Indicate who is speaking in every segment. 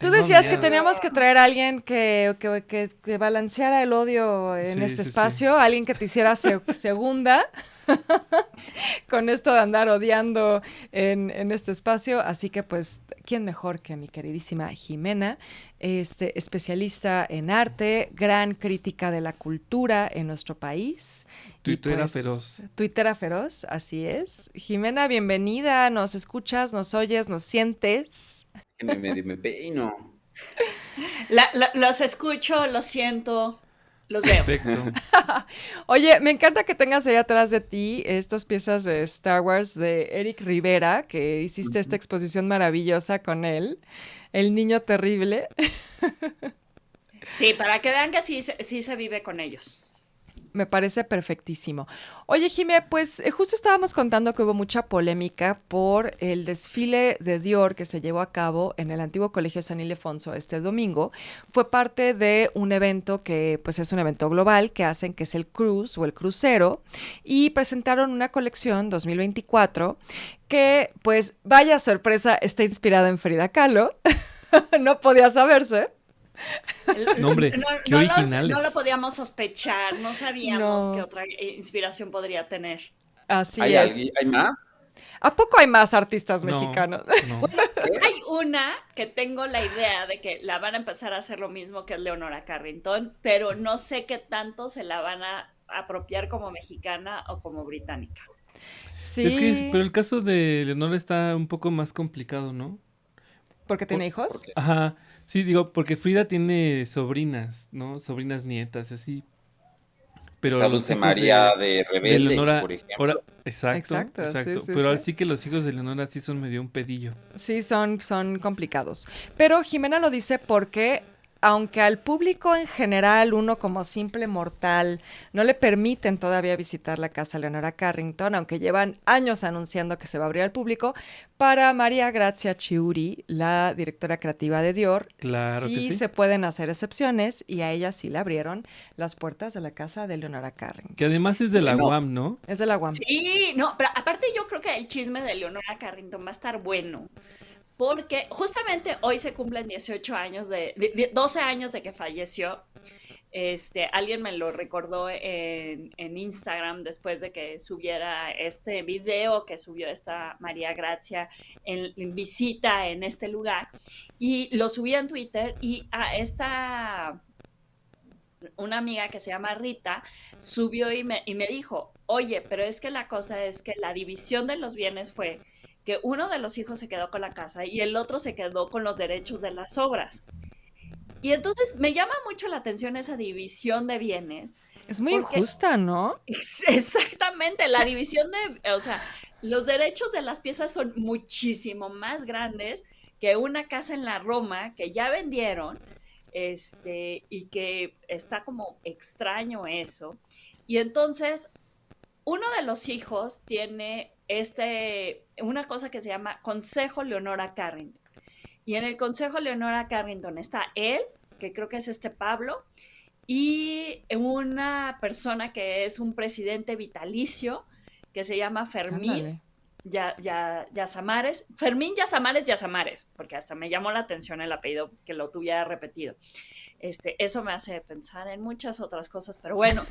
Speaker 1: Tú
Speaker 2: Tengo
Speaker 1: decías que
Speaker 2: miedo.
Speaker 1: teníamos que traer a alguien que balanceara el odio en
Speaker 2: Sí,
Speaker 1: este
Speaker 2: sí, sí.
Speaker 1: espacio, alguien que te hiciera segunda con esto de andar odiando en este espacio. Así que pues, ¿quién mejor que mi queridísima Jimena, especialista en arte, gran crítica de la cultura en nuestro país y
Speaker 2: Tuitera
Speaker 1: pues
Speaker 2: feroz.
Speaker 1: tuitera feroz, así es. Jimena, bienvenida, nos escuchas, nos oyes, nos sientes.
Speaker 3: Que me medio me peino.
Speaker 4: Los escucho, los siento, los veo.
Speaker 2: Perfecto.
Speaker 1: Oye, me encanta que tengas ahí atrás de ti estas piezas de Star Wars de Eric Rivera, que hiciste esta exposición maravillosa con él, El Niño Terrible.
Speaker 4: Sí, para que vean que sí se vive con ellos.
Speaker 1: Me parece perfectísimo. Oye, Jimé, pues justo estábamos contando que hubo mucha polémica por el desfile de Dior que se llevó a cabo en el antiguo Colegio San Ildefonso este domingo. Fue parte de un evento que pues es un evento global que hacen, que es el cruise o el crucero, y presentaron una colección 2024 que pues vaya sorpresa, está inspirada en Frida Kahlo. No podía saberse.
Speaker 2: No, hombre, qué
Speaker 4: No
Speaker 2: originales.
Speaker 4: lo podíamos sospechar, no sabíamos qué
Speaker 1: No,
Speaker 4: otra inspiración podría tener.
Speaker 1: así
Speaker 3: ¿Hay
Speaker 1: es.
Speaker 3: alguien, hay más?
Speaker 1: ¿A poco hay más artistas
Speaker 2: No,
Speaker 1: mexicanos?
Speaker 2: no.
Speaker 3: ¿Qué?
Speaker 4: Hay una que tengo la idea de que la van a empezar a hacer lo mismo que es Leonora Carrington, pero no sé qué tanto se la van a apropiar como mexicana o como británica.
Speaker 2: Pero
Speaker 1: Sí,
Speaker 2: el caso de Leonora está un poco más complicado, ¿no?
Speaker 1: porque tiene
Speaker 2: Por-
Speaker 1: hijos.
Speaker 3: Porque
Speaker 2: Ajá, sí, digo, porque Frida tiene sobrinas, ¿no? Sobrinas nietas, y así. Pero
Speaker 3: está
Speaker 2: los
Speaker 3: Dulce
Speaker 2: hijos
Speaker 3: María de
Speaker 2: de
Speaker 3: Rebelde,
Speaker 2: Leonora,
Speaker 3: por
Speaker 2: ahora,
Speaker 3: ejemplo.
Speaker 2: exacto,
Speaker 1: Exacto, sí,
Speaker 2: exacto.
Speaker 1: sí,
Speaker 2: Pero
Speaker 1: sí.
Speaker 2: así que los hijos de Leonora sí son medio un pedillo.
Speaker 1: Sí, son complicados. Pero Jimena lo dice porque, aunque al público en general, uno como simple mortal, no le permiten todavía visitar la casa Leonora Carrington, aunque llevan años anunciando que se va a abrir al público, para María Grazia Chiuri, la directora creativa de Dior,
Speaker 2: Claro que
Speaker 1: sí
Speaker 2: sí.
Speaker 1: se pueden hacer excepciones y a ella sí le abrieron las puertas de la casa de Leonora
Speaker 2: Que
Speaker 1: Carrington.
Speaker 2: además es de la
Speaker 3: Bueno,
Speaker 2: UAM, ¿no?
Speaker 1: Es de la UAM.
Speaker 4: Sí, no, pero aparte yo creo que el chisme de Leonora Carrington va a estar bueno, porque justamente hoy se cumplen 18 años 12 años de que falleció. Alguien me lo recordó en Instagram después de que subiera este video que subió esta María Gracia en visita en este lugar, y lo subí en Twitter, y a una amiga que se llama Rita subió y me dijo, oye, pero es que la cosa es que la división de los bienes fue que uno de los hijos se quedó con la casa y el otro se quedó con los derechos de las obras. Y entonces me llama mucho la atención esa división de bienes,
Speaker 1: Es muy
Speaker 4: porque
Speaker 1: injusta, ¿no?
Speaker 4: exactamente la división o sea, los derechos de las piezas son muchísimo más grandes que una casa en la Roma que ya vendieron, y que está como extraño eso. Y entonces uno de los hijos tiene una cosa que se llama Consejo Leonora Carrington. Y en el Consejo Leonora Carrington está él, que creo que es Pablo, y una persona que es un presidente vitalicio, que se llama Fermín
Speaker 1: Ándale.
Speaker 4: Yazamares. Fermín Yazamares, porque hasta me llamó la atención el apellido que lo tuviera repetido. Eso me hace pensar en muchas otras cosas, pero bueno.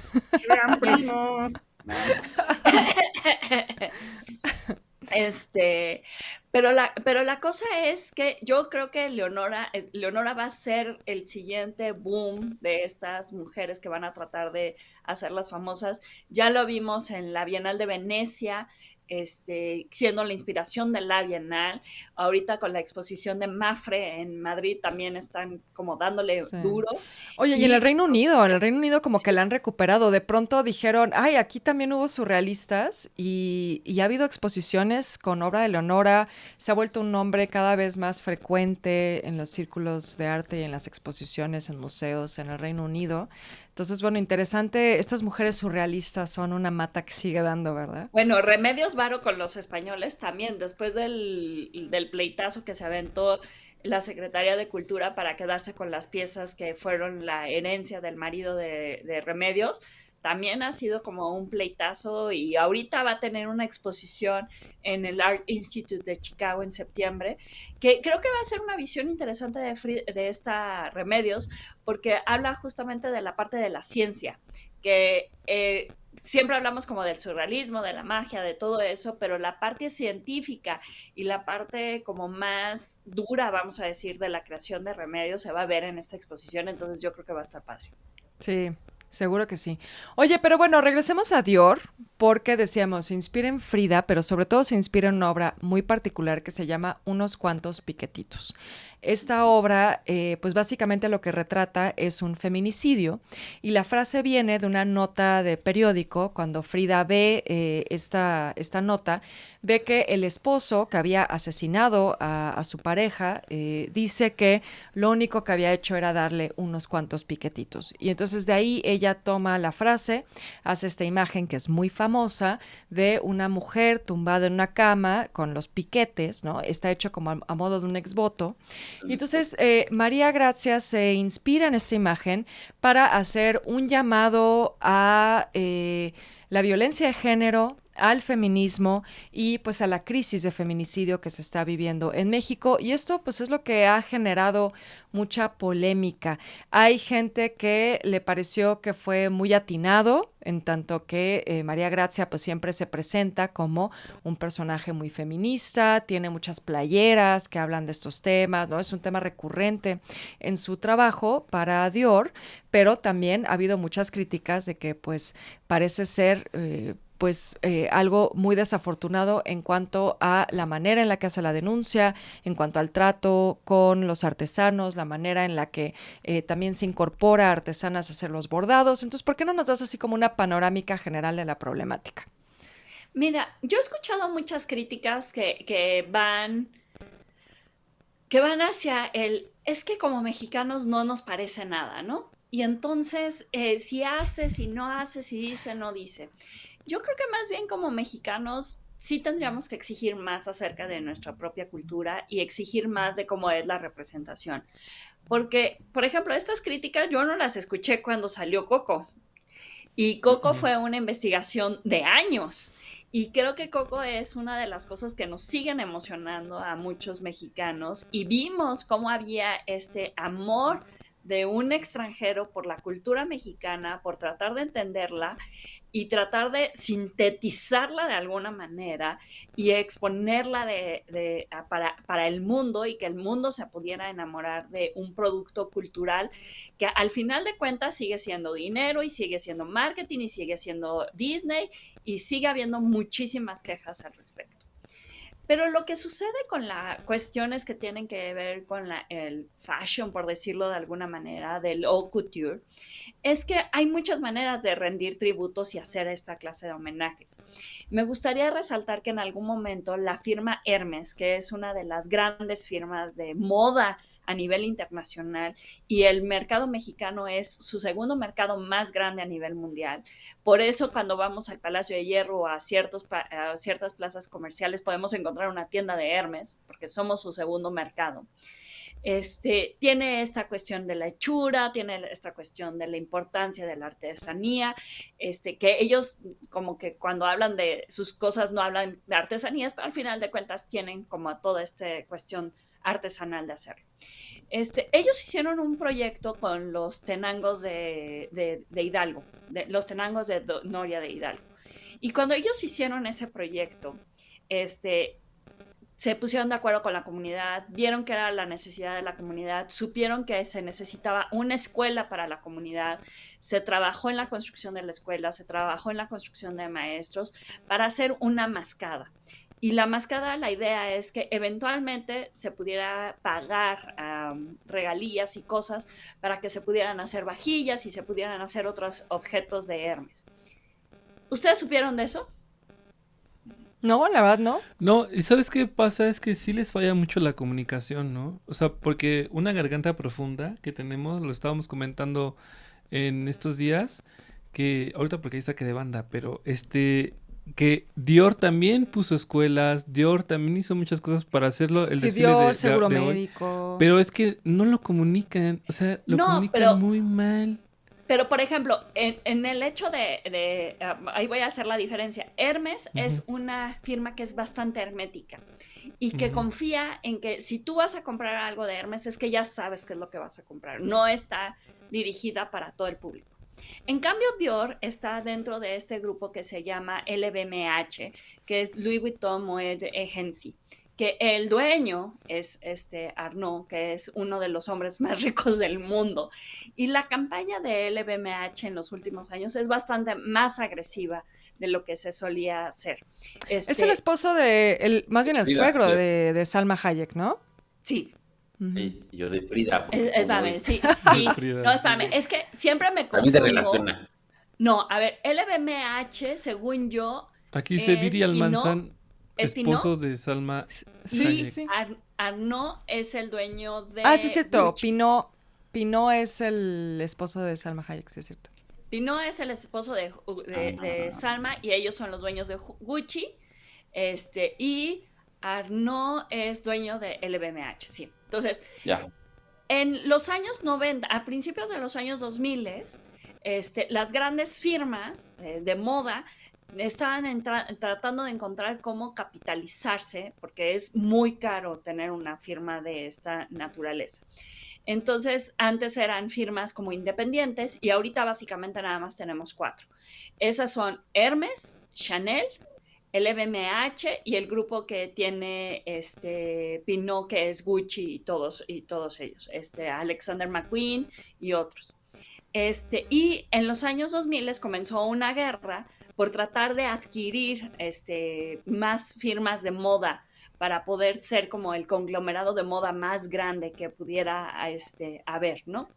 Speaker 3: Eran primos.
Speaker 4: Pero la cosa es que yo creo que Leonora va a ser el siguiente boom de estas mujeres que van a tratar de hacerlas famosas. Ya lo vimos en la Bienal de Venecia, siendo la inspiración de la Bienal. Ahorita con la exposición de Mafre en Madrid también están como dándole
Speaker 1: Sí.
Speaker 4: duro.
Speaker 1: Oye, y en el Reino Unido como que
Speaker 4: Sí.
Speaker 1: la han recuperado. De pronto dijeron, ay, aquí también hubo surrealistas y ha habido exposiciones con obra de Leonora. Se ha vuelto un nombre cada vez más frecuente en los círculos de arte y en las exposiciones en museos en el Reino Unido. Entonces, bueno, interesante. Estas mujeres surrealistas son una mata que sigue dando, ¿verdad?
Speaker 4: Bueno, Remedios Varo con los españoles también, después del pleitazo que se aventó la Secretaría de Cultura para quedarse con las piezas que fueron la herencia del marido de Remedios, también ha sido como un pleitazo y ahorita va a tener una exposición en el Art Institute de Chicago en septiembre, que creo que va a ser una visión interesante de esta Remedios, porque habla justamente de la parte de la ciencia, que siempre hablamos como del surrealismo, de la magia, de todo eso, pero la parte científica y la parte como más dura, vamos a decir, de la creación de Remedios se va a ver en esta exposición, entonces yo creo que va a estar padre.
Speaker 1: Sí, seguro que sí. Oye, pero bueno, regresemos a Dior, porque decíamos, se inspira en Frida, pero sobre todo se inspira en una obra muy particular que se llama Unos cuantos piquetitos. Esta obra, pues básicamente lo que retrata es un feminicidio y la frase viene de una nota de periódico. Cuando Frida ve esta nota, ve que el esposo que había asesinado a su pareja dice que lo único que había hecho era darle unos cuantos piquetitos. Y entonces de ahí ella toma la frase, hace esta imagen que es muy famosa de una mujer tumbada en una cama con los piquetes, ¿no? Está hecho como a modo de un exvoto. Y entonces María Grazia se inspira en esta imagen para hacer un llamado a la violencia de género, al feminismo y pues a la crisis de feminicidio que se está viviendo en México, y esto pues es lo que ha generado mucha polémica. Hay gente que le pareció que fue muy atinado, en tanto que María Grazia pues siempre se presenta como un personaje muy feminista, tiene muchas playeras que hablan de estos temas, ¿no? Es un tema recurrente en su trabajo para Dior, pero también ha habido muchas críticas de que pues parece ser algo muy desafortunado en cuanto a la manera en la que hace la denuncia, en cuanto al trato con los artesanos, la manera en la que también se incorpora a artesanas a hacer los bordados. Entonces, ¿por qué no nos das así como una panorámica general de la problemática?
Speaker 4: Mira, yo he escuchado muchas críticas que van hacia es que como mexicanos no nos parece nada, ¿no? Y entonces, si hace, si no hace, si dice, no dice. Yo creo que más bien como mexicanos sí tendríamos que exigir más acerca de nuestra propia cultura y exigir más de cómo es la representación. Porque, por ejemplo, estas críticas yo no las escuché cuando salió Coco. Y Coco fue una investigación de años. Y creo que Coco es una de las cosas que nos siguen emocionando a muchos mexicanos. Y vimos cómo había este amor de un extranjero por la cultura mexicana, por tratar de entenderla y tratar de sintetizarla de alguna manera y exponerla para el mundo, y que el mundo se pudiera enamorar de un producto cultural que al final de cuentas sigue siendo dinero y sigue siendo marketing y sigue siendo Disney y sigue habiendo muchísimas quejas al respecto. Pero lo que sucede con las cuestiones que tienen que ver con el fashion, por decirlo de alguna manera, del haute couture, es que hay muchas maneras de rendir tributos y hacer esta clase de homenajes. Me gustaría resaltar que en algún momento la firma Hermes, que es una de las grandes firmas de moda a nivel internacional, y el mercado mexicano es su segundo mercado más grande a nivel mundial. Por eso cuando vamos al Palacio de Hierro o a ciertas plazas comerciales podemos encontrar una tienda de Hermes, porque somos su segundo mercado. Tiene esta cuestión de la hechura, tiene esta cuestión de la importancia de la artesanía, que ellos como que cuando hablan de sus cosas no hablan de artesanías, pero al final de cuentas tienen como toda esta cuestión artesanal de hacerlo. Ellos hicieron un proyecto con los tenangos de Hidalgo, los tenangos de Noria de Hidalgo. Y cuando ellos hicieron ese proyecto, se pusieron de acuerdo con la comunidad, vieron que era la necesidad de la comunidad, supieron que se necesitaba una escuela para la comunidad, se trabajó en la construcción de la escuela, se trabajó en la construcción de maestros para hacer una mascada. Y la mascada, la idea es que eventualmente se pudiera pagar regalías y cosas para que se pudieran hacer vajillas y se pudieran hacer otros objetos de Hermes. ¿Ustedes supieron de eso?
Speaker 1: No, la verdad no.
Speaker 2: No, ¿y sabes qué pasa? Es que sí les falla mucho la comunicación, ¿no? O sea, porque una garganta profunda que tenemos, lo estábamos comentando en estos días, que ahorita porque ahí saqué de banda, pero que Dior también puso escuelas, Dior también hizo muchas cosas para hacerlo, el desfile
Speaker 1: Dior, seguro
Speaker 2: de hoy,
Speaker 1: médico.
Speaker 2: pero es que no lo comunican, o sea, lo comunican muy mal.
Speaker 4: Pero, por ejemplo, en el hecho ahí voy a hacer la diferencia. Hermes es una firma que es bastante hermética y que confía en que si tú vas a comprar algo de Hermes es que ya sabes qué es lo que vas a comprar. No está dirigida para todo el público. En cambio, Dior está dentro de este grupo que se llama LVMH, que es Louis Vuitton Moet Hennessy, que el dueño es Arnault, que es uno de los hombres más ricos del mundo. Y la campaña de LVMH en los últimos años es bastante más agresiva de lo que se solía hacer.
Speaker 1: Es el esposo más bien el suegro de Salma Hayek, ¿no?
Speaker 4: Sí.
Speaker 3: Sí, yo de Frida.
Speaker 4: Espérame, sí.
Speaker 2: Frida,
Speaker 4: No, espérame, es que siempre me confundo.
Speaker 3: A mí te relaciona.
Speaker 4: No, a ver, LVMH, según yo,
Speaker 2: Aquí dice Viri Almanzán,
Speaker 4: ¿es
Speaker 2: esposo de Salma Hayek.
Speaker 1: Sí.
Speaker 4: Arnault es el dueño de...
Speaker 1: Ah, sí es cierto. Pinot es el esposo de Salma Hayek, sí es cierto.
Speaker 4: Pinot es el esposo de Salma y ellos son los dueños de Gucci. Y Arnault es dueño de LVMH, sí. Entonces, en los años 90, a principios de los años 2000, las grandes firmas de moda estaban tratando de encontrar cómo capitalizarse, porque es muy caro tener una firma de esta naturaleza. Entonces, antes eran firmas como independientes y ahorita básicamente nada más tenemos 4. Esas son Hermes, Chanel, LVMH y el grupo que tiene Pinot, que es Gucci y todos ellos, Alexander McQueen y otros. Y en los años 2000 comenzó una guerra por tratar de adquirir más firmas de moda para poder ser como el conglomerado de moda más grande que pudiera haber, ¿no?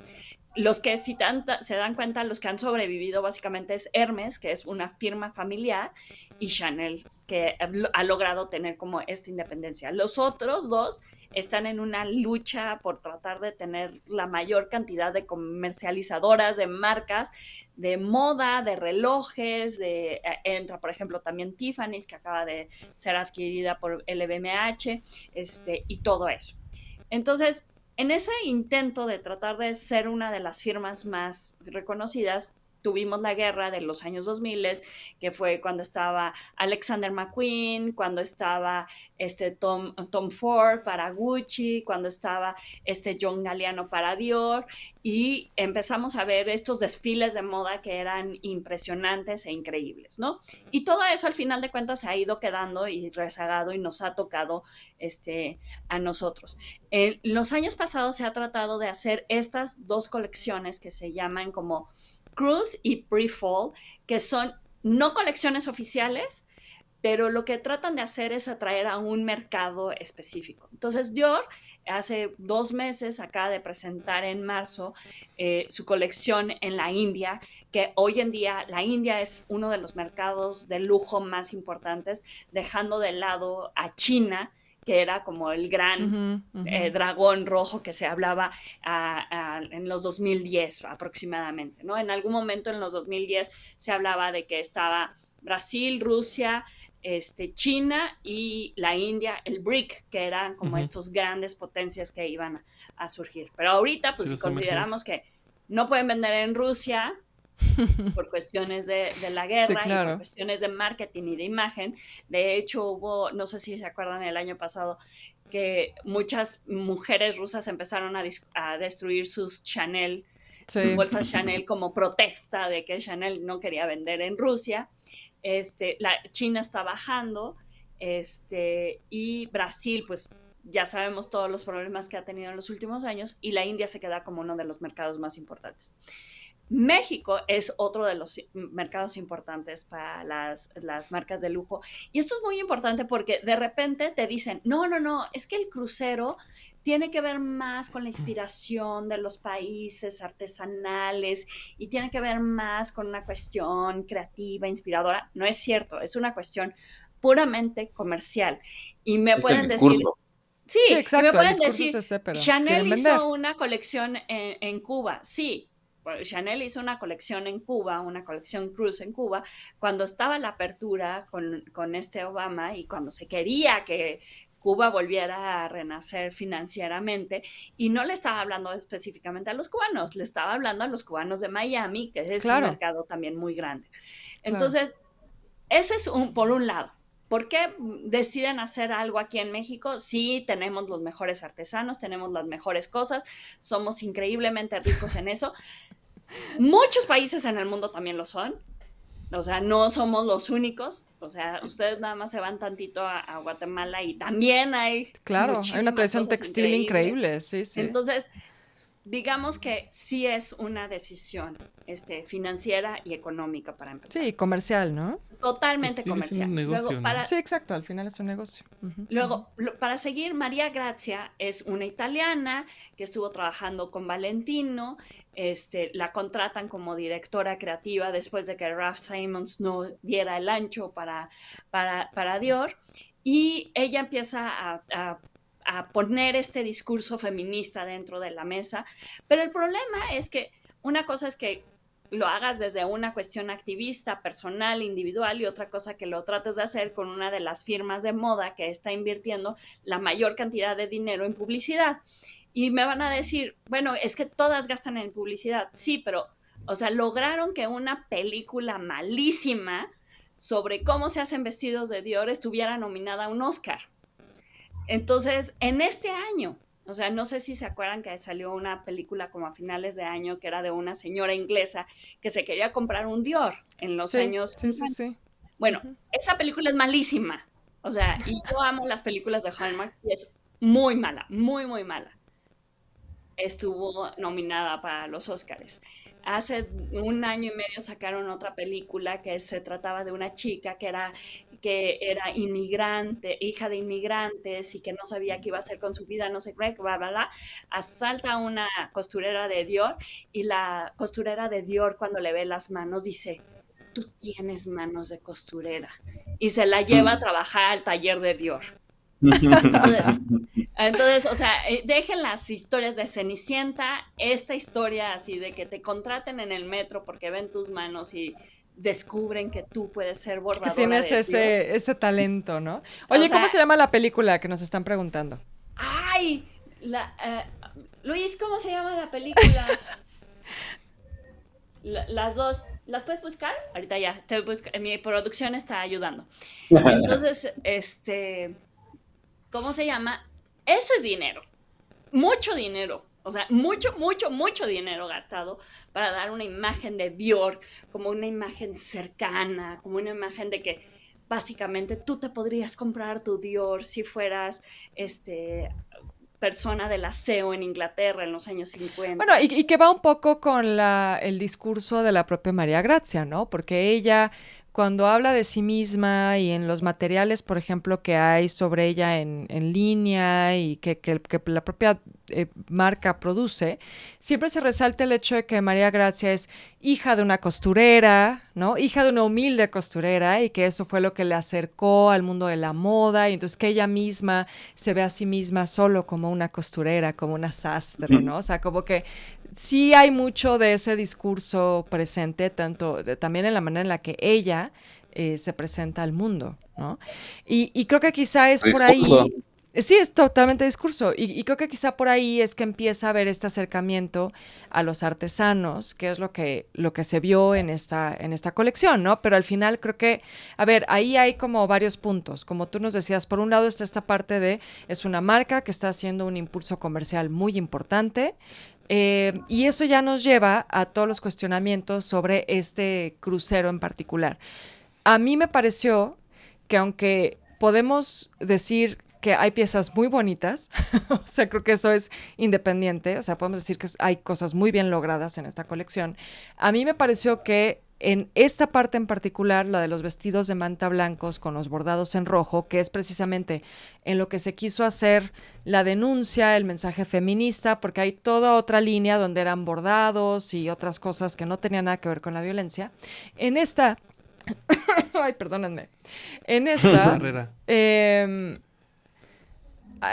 Speaker 4: Los que si se dan cuenta, los que han sobrevivido básicamente es Hermes, que es una firma familiar, y Chanel, que ha logrado tener como esta independencia. Los otros dos están en una lucha por tratar de tener la mayor cantidad de comercializadoras, de marcas, de moda, de relojes, entra por ejemplo también Tiffany's, que acaba de ser adquirida por LVMH, y todo eso. Entonces, en ese intento de tratar de ser una de las firmas más reconocidas, tuvimos la guerra de los años 2000, que fue cuando estaba Alexander McQueen, cuando estaba Tom Ford para Gucci, cuando estaba John Galliano para Dior, y empezamos a ver estos desfiles de moda que eran impresionantes e increíbles, ¿no? Y todo eso al final de cuentas se ha ido quedando y rezagado y nos ha tocado a nosotros. En los años pasados se ha tratado de hacer estas 2 colecciones que se llaman como Cruise y Pre-Fall, que son no colecciones oficiales, pero lo que tratan de hacer es atraer a un mercado específico. Entonces, Dior hace 2 meses acaba de presentar en marzo su colección en la India, que hoy en día la India es uno de los mercados de lujo más importantes, dejando de lado a China, que era como el gran dragón rojo que se hablaba en los 2010 aproximadamente, ¿no? En algún momento en los 2010 se hablaba de que estaba Brasil, Rusia, China y la India, el BRIC, que eran como estos grandes potencias que iban a surgir. Pero ahorita, pues si consideramos que no pueden vender en Rusia por cuestiones de la guerra, sí, claro, y por cuestiones de marketing y de imagen. De hecho, hubo, no sé si se acuerdan el año pasado, que muchas mujeres rusas empezaron a destruir sus Chanel, sus bolsas Chanel como protesta de que Chanel no quería vender en Rusia. La China está bajando, y Brasil, pues ya sabemos todos los problemas que ha tenido en los últimos años, y la India se queda como uno de los mercados más importantes. México es otro de los mercados importantes para las marcas de lujo. Y esto es muy importante porque de repente te dicen, no, es que el crucero tiene que ver más con la inspiración de los países artesanales y tiene que ver más con una cuestión creativa, inspiradora. No es cierto, es una cuestión puramente comercial. Y me pueden decir... Sí, exacto, y me pueden decir, Chanel hizo una colección en Cuba. Sí, Chanel hizo una colección en Cuba, una colección Cruise en Cuba, cuando estaba la apertura con Obama y cuando se quería que Cuba volviera a renacer financieramente, y no le estaba hablando específicamente a los cubanos, le estaba hablando a los cubanos de Miami, que es un
Speaker 1: Claro,
Speaker 4: mercado también muy grande.
Speaker 1: claro.
Speaker 4: Entonces, ese es por un lado. ¿Por qué deciden hacer algo aquí en México? Sí, tenemos los mejores artesanos, tenemos las mejores cosas, somos increíblemente ricos en eso. Muchos países en el mundo también lo son. O sea, no somos los únicos. O sea, ustedes nada más se van tantito a Guatemala y también hay
Speaker 1: Claro, hay una
Speaker 4: muchísimas
Speaker 1: tradición
Speaker 4: cosas
Speaker 1: textil
Speaker 4: increíbles.
Speaker 1: increíble, sí, sí.
Speaker 4: Entonces, digamos que sí es una decisión financiera y económica para empezar.
Speaker 1: Sí, comercial, ¿no?
Speaker 2: Pues
Speaker 4: Totalmente
Speaker 2: sigue siendo
Speaker 4: comercial.
Speaker 2: un negocio, ¿no?
Speaker 1: Sí, exacto, al final es un negocio. Ujú, ujú.
Speaker 4: Luego, para seguir, María Grazia es una italiana que estuvo trabajando con Valentino. La contratan como directora creativa después de que Ralph Simons no diera el ancho para Dior. Y ella empieza a poner este discurso feminista dentro de la mesa. Pero el problema es que una cosa es que lo hagas desde una cuestión activista, personal, individual, y otra cosa que lo trates de hacer con una de las firmas de moda que está invirtiendo la mayor cantidad de dinero en publicidad. Y me van a decir, bueno, es que todas gastan en publicidad. Sí, pero, o sea, lograron que una película malísima sobre cómo se hacen vestidos de Dior estuviera nominada a un Oscar. Entonces, en este año, o sea, no sé si se acuerdan que salió una película como a finales de año que era de una señora inglesa que se quería comprar un Dior en los
Speaker 1: Sí,
Speaker 4: años
Speaker 1: sí, sí,
Speaker 4: 50.
Speaker 1: sí.
Speaker 4: Bueno,
Speaker 1: Ujú.
Speaker 4: esa película es malísima. O sea, y yo amo las películas de Hallmark y es muy mala, muy, muy mala. Estuvo nominada para los Oscars. Hace un año y medio sacaron otra película que se trataba de una chica que era inmigrante, hija de inmigrantes, y que no sabía qué iba a hacer con su vida, no sé qué, bla, bla, bla. Asalta a una costurera de Dior, y la costurera de Dior, cuando le ve las manos, dice: tú tienes manos de costurera. Y se la lleva a trabajar al taller de Dior. Entonces, o sea, dejen las historias de Cenicienta, esta historia así de que te contraten en el metro porque ven tus manos y descubren que tú puedes ser
Speaker 1: Que
Speaker 4: bordadora
Speaker 1: tienes
Speaker 4: de Dior.
Speaker 1: ese talento, ¿no?
Speaker 4: O
Speaker 1: Oye, ¿cómo
Speaker 4: sea,
Speaker 1: se llama la película que nos están preguntando?
Speaker 4: ¡ay! Luis, ¿cómo se llama la película? Las dos, ¿las puedes buscar? Ahorita ya, mi producción está ayudando. Entonces, ¿cómo se llama? Eso es dinero, mucho dinero. O sea, mucho, mucho, mucho dinero gastado para dar una imagen de Dior como una imagen cercana, como una imagen de que básicamente tú te podrías comprar tu Dior si fueras persona del aseo en Inglaterra en los años 50.
Speaker 1: Bueno, y que va un poco con el discurso de la propia María Grazia, ¿no? Porque ella, cuando habla de sí misma y en los materiales, por ejemplo, que hay sobre ella en línea y que la propia marca produce, siempre se resalta el hecho de que María Grazia es hija de una costurera, ¿no? Hija de una humilde costurera, y que eso fue lo que le acercó al mundo de la moda, y entonces que ella misma se ve a sí misma solo como una costurera, como una sastre, ¿no? O sea, como que sí hay mucho de ese discurso presente, también en la manera en la que ella se presenta al mundo, ¿no? Y creo que quizá es por
Speaker 5: Discurso.
Speaker 1: ahí. Sí, es totalmente discurso. Y creo que quizá por ahí es que empieza a haber este acercamiento a los artesanos, que es lo que se vio en esta colección, ¿no? Pero al final creo que, a ver, ahí hay como varios puntos. Como tú nos decías, por un lado está esta parte de, es una marca que está haciendo un impulso comercial muy importante. Y eso ya nos lleva a todos los cuestionamientos sobre este crucero en particular. A mí me pareció que, aunque podemos decir que hay piezas muy bonitas, o sea, creo que eso es independiente, o sea, podemos decir que hay cosas muy bien logradas en esta colección. A mí me pareció que en esta parte en particular, la de los vestidos de manta blancos con los bordados en rojo, que es precisamente en lo que se quiso hacer la denuncia, el mensaje feminista, porque hay toda otra línea donde eran bordados y otras cosas que no tenían nada que ver con la violencia. En esta, ay, perdónenme, en esta,
Speaker 2: Carrera.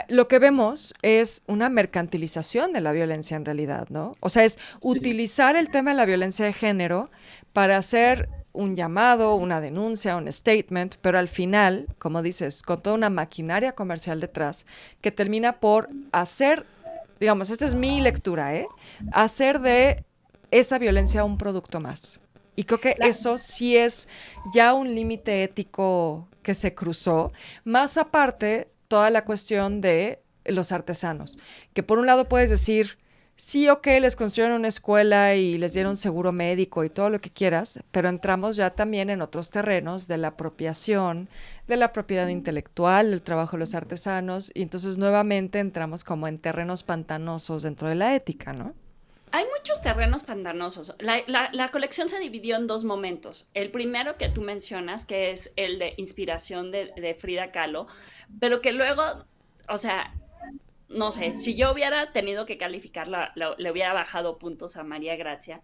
Speaker 1: lo que vemos es una mercantilización de la violencia en realidad, ¿no? O sea, es utilizar el tema de la violencia de género para hacer un llamado, una denuncia, un statement, pero al final, como dices, con toda una maquinaria comercial detrás, que termina por hacer, digamos, esta es mi lectura, hacer de esa violencia un producto más. Y creo que eso sí es ya un límite ético que se cruzó, más aparte toda la cuestión de los artesanos, que por un lado puedes decir, sí, ok, les construyeron una escuela y les dieron seguro médico y todo lo que quieras, pero entramos ya también en otros terrenos de la apropiación, de la propiedad intelectual, del trabajo de los artesanos, y entonces nuevamente entramos como en terrenos pantanosos dentro de la ética, ¿no?
Speaker 4: Hay muchos terrenos pantanosos. La colección se dividió en dos momentos. El primero que tú mencionas, que es el de inspiración de Frida Kahlo, pero que luego, o sea, no sé, si yo hubiera tenido que calificarla, le hubiera bajado puntos a María Grazia,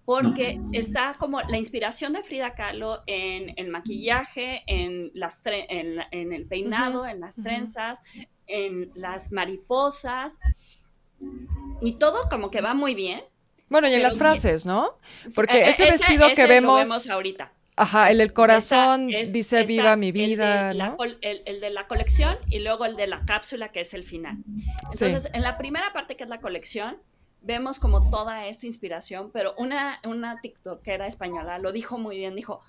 Speaker 4: porque está como la inspiración de Frida Kahlo en el maquillaje, en el peinado, en las trenzas, en las mariposas, y todo como que va muy bien.
Speaker 1: Bueno, y en las frases, ¿no? Porque ese vestido que vemos...
Speaker 4: Lo vemos ahorita.
Speaker 1: Ajá, el corazón dice viva mi vida,
Speaker 4: ¿no? El de la colección y luego el de la cápsula, que es el final. Entonces, en la primera parte, que es la colección, vemos como toda esta inspiración, pero una tiktokera española lo dijo muy bien, dijo,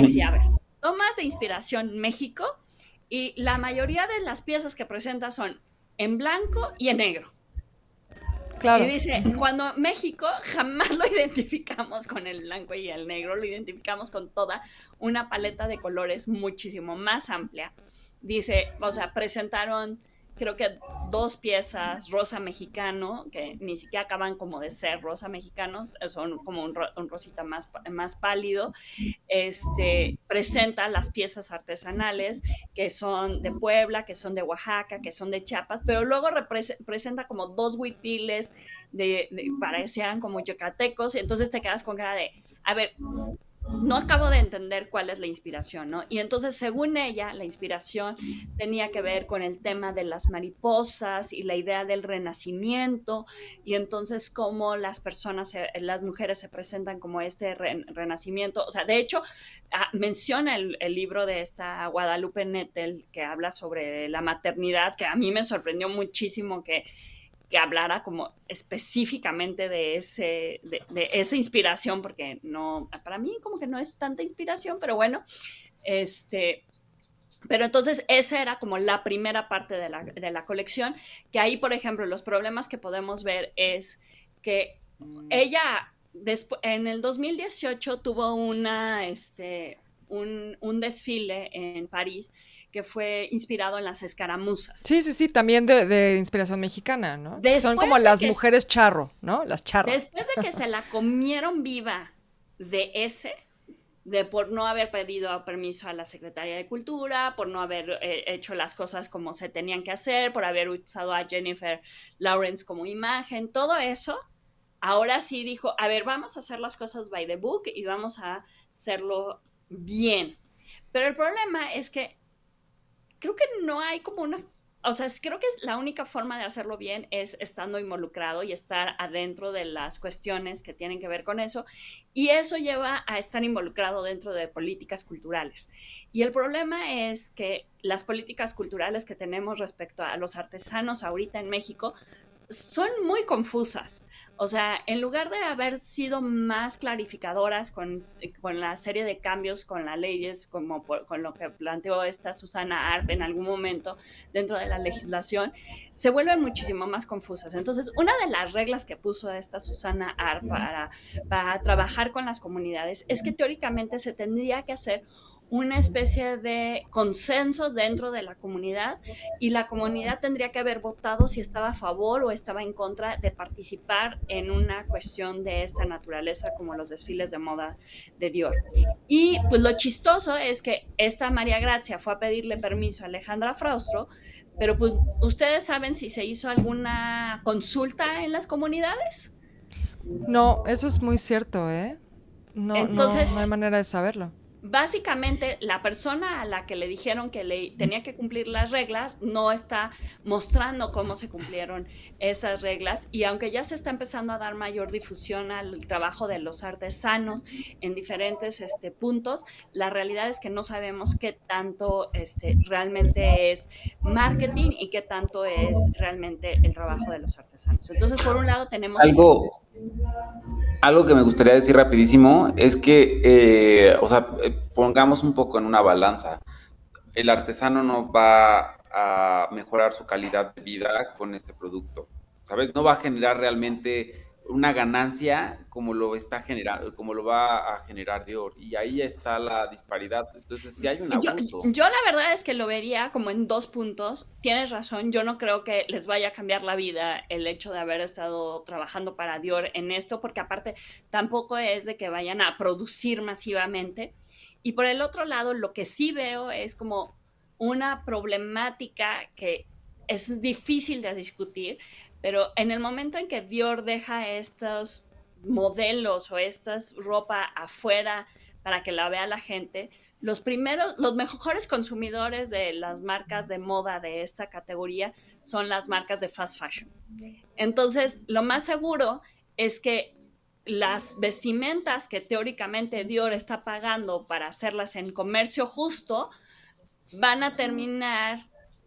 Speaker 4: sí, a ver, tomas de inspiración México y la mayoría de las piezas que presenta son en blanco y en negro. Claro. Y dice, cuando México jamás lo identificamos con el blanco y el negro, lo identificamos con toda una paleta de colores muchísimo más amplia. Dice, o sea, presentaron creo que 2 piezas rosa mexicano, que ni siquiera acaban como de ser rosa mexicanos, son como un rosita más pálido. Presenta las piezas artesanales que son de Puebla, que son de Oaxaca, que son de Chiapas, pero luego presenta como 2 huipiles parecían como yucatecos, y entonces te quedas con cara de, a ver, no acabo de entender cuál es la inspiración, ¿no? Y entonces, según ella, la inspiración tenía que ver con el tema de las mariposas y la idea del renacimiento, y entonces cómo las mujeres se presentan como este renacimiento. O sea, de hecho, menciona el libro de esta Guadalupe Nettel, que habla sobre la maternidad, que a mí me sorprendió muchísimo que hablara como específicamente de esa inspiración, porque no, para mí como que no es tanta inspiración, pero bueno, pero entonces esa era como la primera parte de la colección, que ahí, por ejemplo, los problemas que podemos ver es que ella en el 2018 tuvo un desfile en París que fue inspirado en las escaramuzas.
Speaker 1: Sí, también de inspiración mexicana, ¿no? Son como las mujeres charro, ¿no? Las charras.
Speaker 4: Después de que se la comieron viva por no haber pedido permiso a la Secretaría de Cultura, por no haber hecho las cosas como se tenían que hacer, por haber usado a Jennifer Lawrence como imagen, todo eso, ahora sí dijo, a ver, vamos a hacer las cosas by the book y vamos a hacerlo bien. Pero el problema es que creo que no hay como creo que la única forma de hacerlo bien es estando involucrado y estar adentro de las cuestiones que tienen que ver con eso, y eso lleva a estar involucrado dentro de políticas culturales. Y el problema es que las políticas culturales que tenemos respecto a los artesanos ahorita en México son muy confusas. O sea, en lugar de haber sido más clarificadoras con la serie de cambios con las leyes, como con lo que planteó esta Susana Arp en algún momento dentro de la legislación, se vuelven muchísimo más confusas. Entonces, una de las reglas que puso esta Susana Arp para trabajar con las comunidades es que teóricamente se tendría que hacer una especie de consenso dentro de la comunidad, y la comunidad tendría que haber votado si estaba a favor o estaba en contra de participar en una cuestión de esta naturaleza, como los desfiles de moda de Dior. Y pues lo chistoso es que esta María Grazia fue a pedirle permiso a Alejandra Fraustro, pero pues ustedes saben si se hizo alguna consulta en las comunidades.
Speaker 1: No, eso es muy cierto, ¿eh? No, entonces, no hay manera de saberlo.
Speaker 4: básicamente la persona a la que le dijeron que le tenía que cumplir las reglas no está mostrando cómo se cumplieron esas reglas, y aunque ya se está empezando a dar mayor difusión al trabajo de los artesanos en diferentes puntos, la realidad es que no sabemos qué tanto realmente es marketing y qué tanto es realmente el trabajo de los artesanos. Entonces, por un lado tenemos...
Speaker 3: Algo, algo que me gustaría decir rapidísimo es que, o sea, pongamos un poco en una balanza. El artesano no va a mejorar su calidad de vida con este producto, ¿sabes? No va a generar realmente una ganancia como lo está generando, como lo va a generar Dior. Y ahí está la disparidad. Entonces, si hay un
Speaker 4: Yo,
Speaker 3: abuso.
Speaker 4: yo la verdad es que lo vería como en dos puntos. Tienes razón, yo no creo que les vaya a cambiar la vida el hecho de haber estado trabajando para Dior en esto, porque aparte tampoco es de que vayan a producir masivamente. Y por el otro lado, lo que sí veo es como una problemática que es difícil de discutir, pero en el momento en que Dior deja estos modelos o esta ropa afuera para que la vea la gente, los mejores consumidores de las marcas de moda de esta categoría son las marcas de fast fashion. Entonces, lo más seguro es que las vestimentas que teóricamente Dior está pagando para hacerlas en comercio justo van a terminar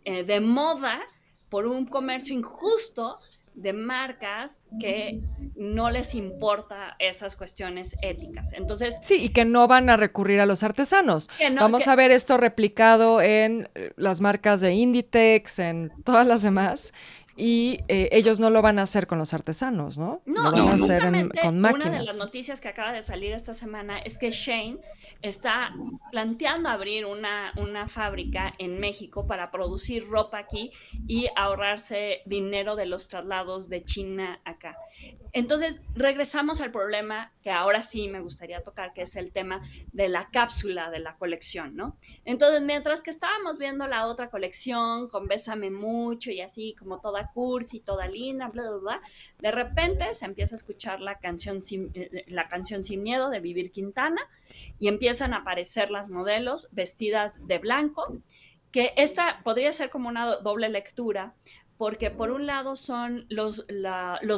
Speaker 4: de moda por un comercio injusto de marcas que no les importa esas cuestiones éticas. Entonces,
Speaker 1: Sí, y que no van a recurrir a los artesanos.
Speaker 4: que no,
Speaker 1: Vamos
Speaker 4: que,
Speaker 1: a ver esto replicado en las marcas de Inditex, en todas las demás, y ellos no lo van a hacer con los artesanos, ¿no?
Speaker 4: no,
Speaker 1: Lo van
Speaker 4: y
Speaker 1: a
Speaker 3: No, no.
Speaker 1: hacer
Speaker 4: justamente
Speaker 1: con
Speaker 4: una de las
Speaker 1: máquinas.
Speaker 4: noticias que acaba de salir esta semana es que Shane está planteando abrir una fábrica en México para producir ropa aquí y ahorrarse dinero de los traslados de China acá. Entonces, regresamos al problema que ahora sí me gustaría tocar, que es el tema de la cápsula de la colección, ¿no? Entonces, mientras que estábamos viendo la otra colección con Bésame Mucho y así como toda cursi, toda linda, bla, bla, bla, de repente se empieza a escuchar la canción Sin Miedo de Vivir Quintana y empiezan a aparecer las modelos vestidas de blanco, que esta podría ser como una doble lectura, porque por un lado son los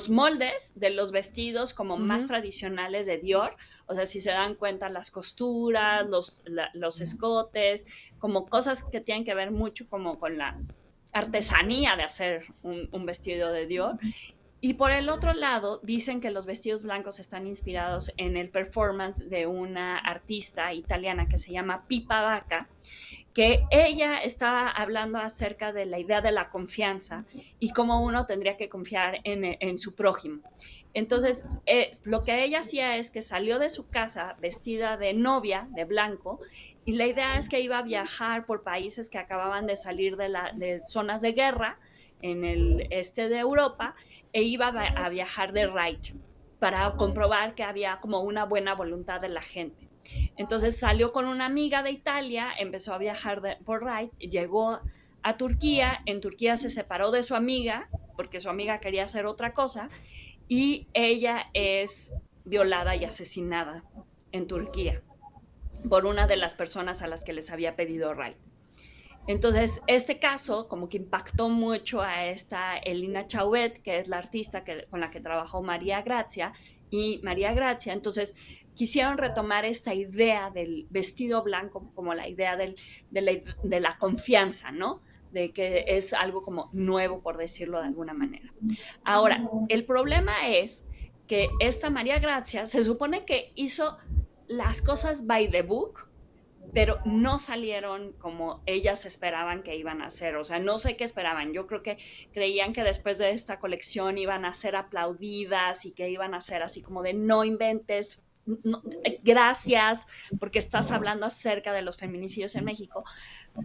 Speaker 4: moldes de los vestidos como más tradicionales de Dior, o sea, si se dan cuenta las costuras, los escotes, como cosas que tienen que ver mucho como con la artesanía de hacer un vestido de Dior. Y por el otro lado, dicen que los vestidos blancos están inspirados en el performance de una artista italiana que se llama Pipa Vaca, que ella estaba hablando acerca de la idea de la confianza y cómo uno tendría que confiar en su prójimo. Entonces, lo que ella hacía es que salió de su casa vestida de novia, de blanco, y la idea es que iba a viajar por países que acababan de salir de zonas de guerra en el este de Europa, e iba a viajar de ride para comprobar que había como una buena voluntad de la gente. Entonces salió con una amiga de Italia, empezó a viajar por ride, llegó a Turquía, en Turquía se separó de su amiga, porque su amiga quería hacer otra cosa, y ella es violada y asesinada en Turquía por una de las personas a las que les había pedido ride. Entonces, este caso como que impactó mucho a esta Elina Chauvet, que es la artista con la que trabajó María Grazia, y María Grazia, entonces quisieron retomar esta idea del vestido blanco como la idea de la confianza, ¿no? De que es algo como nuevo, por decirlo de alguna manera. Ahora, el problema es que esta María Grazia se supone que hizo las cosas by the book, pero no salieron como ellas esperaban que iban a ser. O sea, no sé qué esperaban. Yo creo que creían que después de esta colección iban a ser aplaudidas y que iban a ser así como de no inventes, no, gracias, porque estás hablando acerca de los feminicidios en México.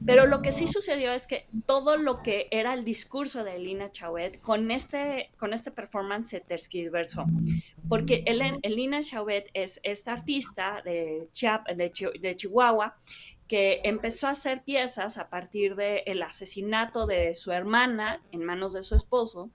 Speaker 4: Pero lo que sí sucedió es que todo lo que era el discurso de Elina Chauvet con este performance se tergiversó. Porque Elina Chauvet es esta artista de Chihuahua que empezó a hacer piezas a partir del asesinato de su hermana en manos de su esposo,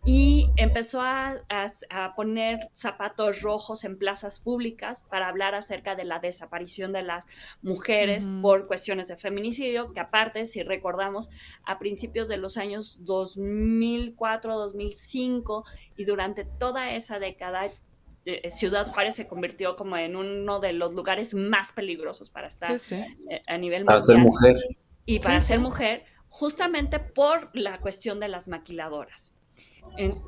Speaker 4: y empezó a poner zapatos rojos en plazas públicas para hablar acerca de la desaparición de las mujeres por cuestiones de feminicidio, que aparte, si recordamos, a principios de los años 2004, 2005 y durante toda esa década, Ciudad Juárez se convirtió como en uno de los lugares más peligrosos para estar a nivel
Speaker 3: Para ser
Speaker 4: mundial.
Speaker 3: mujer.
Speaker 4: Y para ser mujer, justamente por la cuestión de las maquiladoras,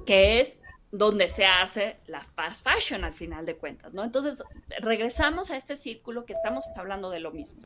Speaker 4: que es donde se hace la fast fashion al final de cuentas, ¿no? Entonces, regresamos a este círculo que estamos hablando de lo mismo.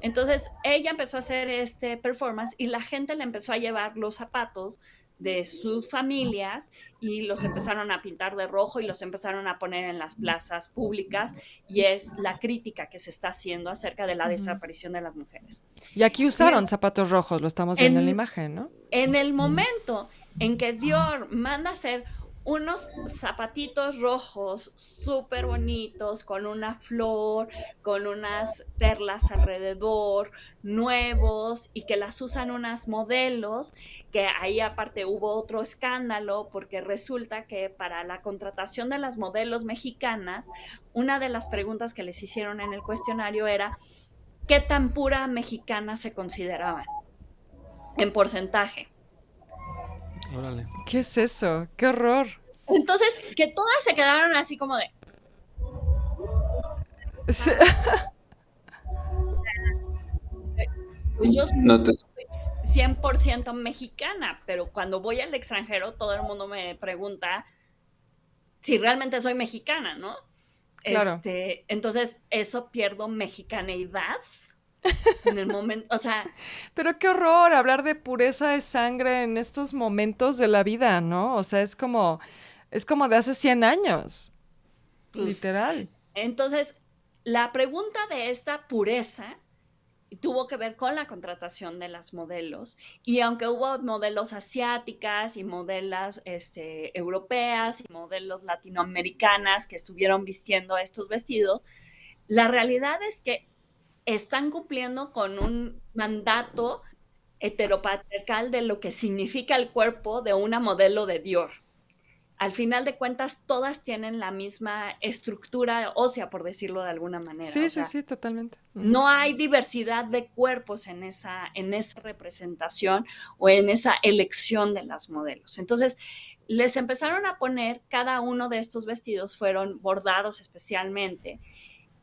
Speaker 4: Entonces, ella empezó a hacer este performance y la gente le empezó a llevar los zapatos de sus familias y los empezaron a pintar de rojo y los empezaron a poner en las plazas públicas, y es la crítica que se está haciendo acerca de la desaparición de las mujeres.
Speaker 1: Y aquí usaron zapatos rojos, lo estamos viendo en la imagen, ¿no?
Speaker 4: En el momento en que Dior manda a hacer unos zapatitos rojos súper bonitos, con una flor, con unas perlas alrededor, nuevos, y que las usan unas modelos, que ahí aparte hubo otro escándalo, porque resulta que para la contratación de las modelos mexicanas, una de las preguntas que les hicieron en el cuestionario era ¿qué tan pura mexicana se consideraban en porcentaje?
Speaker 2: Órale.
Speaker 1: ¿Qué es eso? ¡Qué horror!
Speaker 4: Entonces, que todas se quedaron así como de...
Speaker 1: Sí.
Speaker 4: Yo soy
Speaker 3: No te...
Speaker 4: 100% mexicana, pero cuando voy al extranjero todo el mundo me pregunta si realmente soy mexicana, ¿no?
Speaker 1: Claro.
Speaker 4: Entonces, eso pierdo mexicaneidad en el momento, o sea...
Speaker 1: Pero qué horror hablar de pureza de sangre en estos momentos de la vida, ¿no? O sea, es como de hace 100 años,
Speaker 4: pues,
Speaker 1: literal.
Speaker 4: Entonces, la pregunta de esta pureza tuvo que ver con la contratación de las modelos, y aunque hubo modelos asiáticas y modelos europeas y modelos latinoamericanas que estuvieron vistiendo estos vestidos, la realidad es que están cumpliendo con un mandato heteropatriarcal de lo que significa el cuerpo de una modelo de Dior. Al final de cuentas, todas tienen la misma estructura ósea, por decirlo de alguna manera.
Speaker 1: Sí, sí, totalmente.
Speaker 4: No hay diversidad de cuerpos en esa representación o en esa elección de las modelos. Entonces, les empezaron a poner, cada uno de estos vestidos fueron bordados especialmente,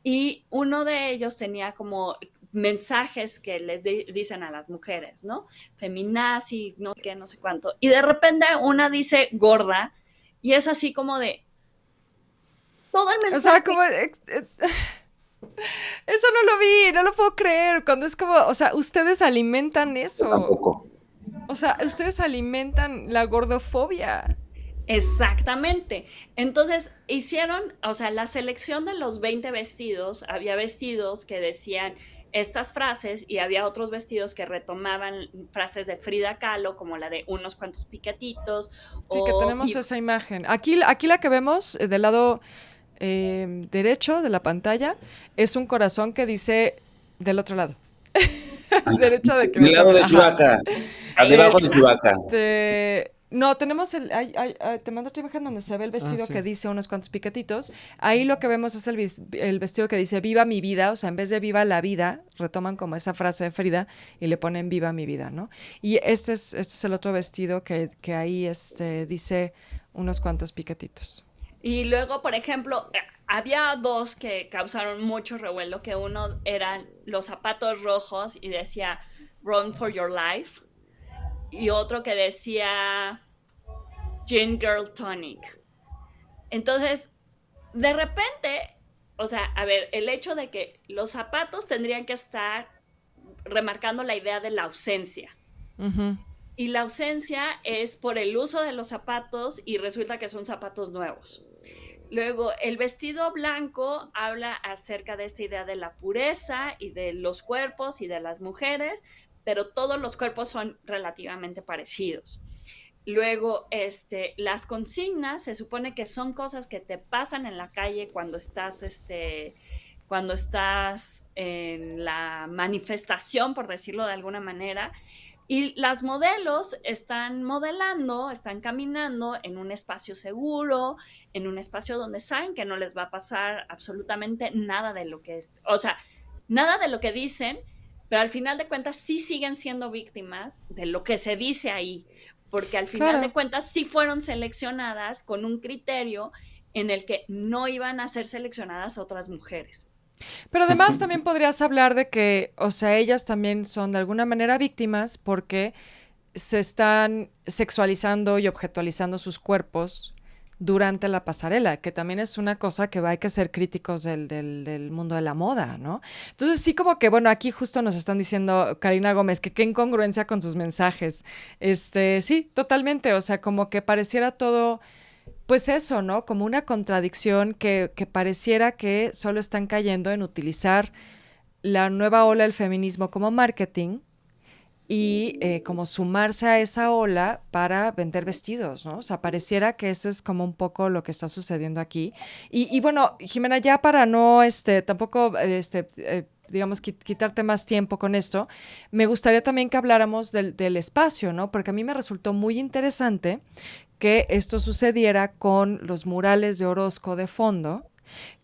Speaker 4: y uno de ellos tenía como mensajes que les dicen a las mujeres, ¿no? Feminazi, no qué, no sé cuánto. Y de repente una dice gorda, y es así como de... Todo el mensaje...
Speaker 1: O sea, como... Eso no lo vi, no lo puedo creer. Cuando es como, o sea, ustedes alimentan eso.
Speaker 3: Yo tampoco.
Speaker 1: O sea, ustedes alimentan la gordofobia.
Speaker 4: Exactamente. Entonces hicieron, o sea, la selección de los 20 vestidos, había vestidos que decían estas frases y había otros vestidos que retomaban frases de Frida Kahlo, como la de unos cuantos piquetitos.
Speaker 1: Sí, que tenemos esa imagen. Aquí la que vemos del lado derecho de la pantalla es un corazón que dice del otro lado. Derecho de que
Speaker 3: del lado de Chewbacca. Debajo de Chewbacca.
Speaker 1: No, tenemos te mando otra imagen donde se ve el vestido que dice unos cuantos piquetitos. Ahí lo que vemos es el vestido que dice viva mi vida, o sea, en vez de viva la vida, retoman como esa frase de Frida y le ponen viva mi vida, ¿no? Y este es el otro vestido que ahí dice unos cuantos piquetitos.
Speaker 4: Y luego, por ejemplo, había dos que causaron mucho revuelo, que uno eran los zapatos rojos y decía Run for your life, y otro que decía Gin Girl Tonic. Entonces, de repente, o sea, a ver, el hecho de que los zapatos tendrían que estar remarcando la idea de la ausencia.
Speaker 1: Uh-huh.
Speaker 4: Y la ausencia es por el uso de los zapatos y resulta que son zapatos nuevos. Luego, el vestido blanco habla acerca de esta idea de la pureza y de los cuerpos y de las mujeres, pero todos los cuerpos son relativamente parecidos. Luego, las consignas se supone que son cosas que te pasan en la calle cuando estás en la manifestación, por decirlo de alguna manera, Y las modelos están modelando, están caminando en un espacio seguro, en un espacio donde saben que no les va a pasar absolutamente nada de lo que es, o sea, nada de lo que dicen, pero al final de cuentas sí siguen siendo víctimas de lo que se dice ahí, porque al final de
Speaker 1: Claro.
Speaker 4: cuentas sí fueron seleccionadas con un criterio en el que no iban a ser seleccionadas otras mujeres.
Speaker 1: Pero además también podrías hablar de que, o sea, ellas también son de alguna manera víctimas porque se están sexualizando y objetualizando sus cuerpos durante la pasarela, que también es una cosa que hay que ser críticos del mundo de la moda, ¿no? Entonces sí como que, bueno, aquí justo nos están diciendo Karina Gómez que qué incongruencia con sus mensajes. Sí, totalmente, o sea, como que pareciera todo, pues eso, ¿no? Como una contradicción que pareciera que solo están cayendo en utilizar la nueva ola del feminismo como marketing y como sumarse a esa ola para vender vestidos, ¿no? O sea, pareciera que eso es como un poco lo que está sucediendo aquí. Y bueno, Jimena, ya para no, tampoco, digamos, quitarte más tiempo con esto, me gustaría también que habláramos del espacio, ¿no? Porque a mí me resultó muy interesante que esto sucediera con los murales de Orozco de fondo.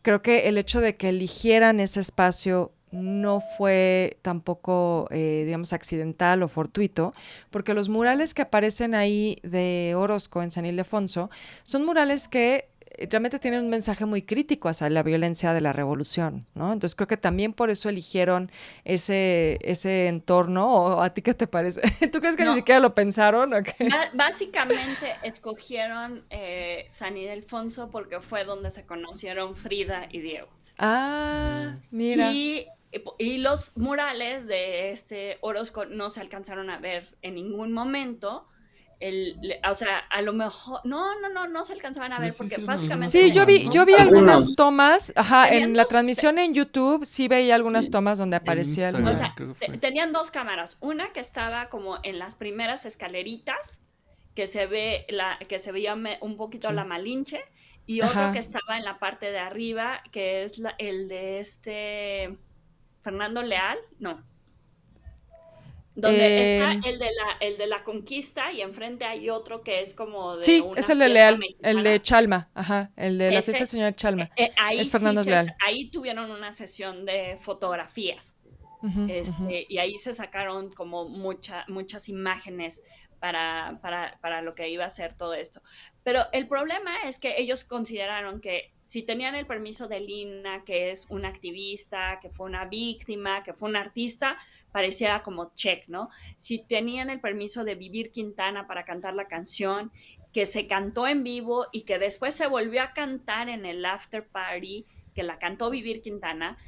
Speaker 1: Creo que el hecho de que eligieran ese espacio no fue tampoco, digamos, accidental o fortuito, porque los murales que aparecen ahí de Orozco en San Ildefonso son murales que realmente tienen un mensaje muy crítico hacia la violencia de la revolución, ¿no? Entonces creo que también por eso eligieron ese entorno, ¿o a ti qué te parece? ¿Tú crees que ni
Speaker 4: No,
Speaker 1: siquiera lo pensaron o qué?
Speaker 4: básicamente escogieron San Ildefonso porque fue donde se conocieron Frida y Diego.
Speaker 1: Ah, mira.
Speaker 4: Y los murales de este Orozco no se alcanzaron a ver en ningún momento. O sea, a lo mejor, no se alcanzaban a
Speaker 2: Pero
Speaker 4: ver
Speaker 2: sí
Speaker 4: porque
Speaker 2: hicieron algunas
Speaker 1: Sí,
Speaker 4: básicamente
Speaker 1: yo
Speaker 2: tomas,
Speaker 1: vi, yo
Speaker 2: ¿no?
Speaker 1: vi algunas
Speaker 3: Algunos.
Speaker 1: tomas, ajá,
Speaker 4: tenían
Speaker 1: en la
Speaker 4: dos,
Speaker 1: transmisión en YouTube sí veía algunas
Speaker 3: Sí.
Speaker 1: tomas donde
Speaker 2: En
Speaker 1: aparecía el
Speaker 4: o
Speaker 1: mural.
Speaker 2: Instagram,
Speaker 4: sea,
Speaker 2: creo que fue.
Speaker 4: tenían dos cámaras, una que estaba como en las primeras escaleritas, que se veía un poquito la
Speaker 2: Sí.
Speaker 4: Malinche, y otro que
Speaker 1: Ajá.
Speaker 4: estaba en la parte de arriba, que es el de Fernando Leal, no, donde está
Speaker 1: Em,
Speaker 4: el de la Conquista y enfrente hay otro que es como de
Speaker 1: sí, es
Speaker 4: una
Speaker 1: el de
Speaker 4: fiesta
Speaker 1: Leal, el
Speaker 4: mexicana.
Speaker 1: de Chalma, ajá, el de la fiesta del
Speaker 4: Ese,
Speaker 1: señor Chalma.
Speaker 4: ahí
Speaker 1: Es
Speaker 4: sí
Speaker 1: Fernando Leal.
Speaker 4: ahí tuvieron una sesión de fotografías.
Speaker 1: Ujú, ujú.
Speaker 4: Y ahí se sacaron como muchas imágenes para lo que iba a ser todo esto. Pero el problema es que ellos consideraron que si tenían el permiso de Lina, que es una activista, que fue una víctima, que fue una artista, parecía como check, ¿no? Si tenían el permiso de Vivir Quintana para cantar la canción, que se cantó en vivo y que después se volvió a cantar en el after party, que la cantó Vivir Quintana,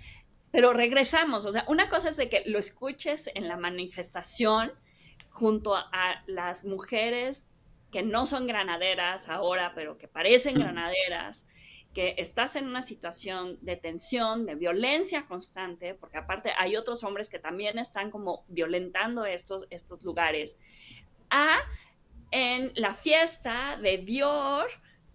Speaker 4: pero regresamos, o sea, una cosa es de que lo escuches en la manifestación junto a las mujeres que no son granaderas ahora, pero que parecen granaderas, que estás en una situación de tensión, de violencia constante, porque aparte hay otros hombres que también están como violentando estos lugares, a en la fiesta de Dior,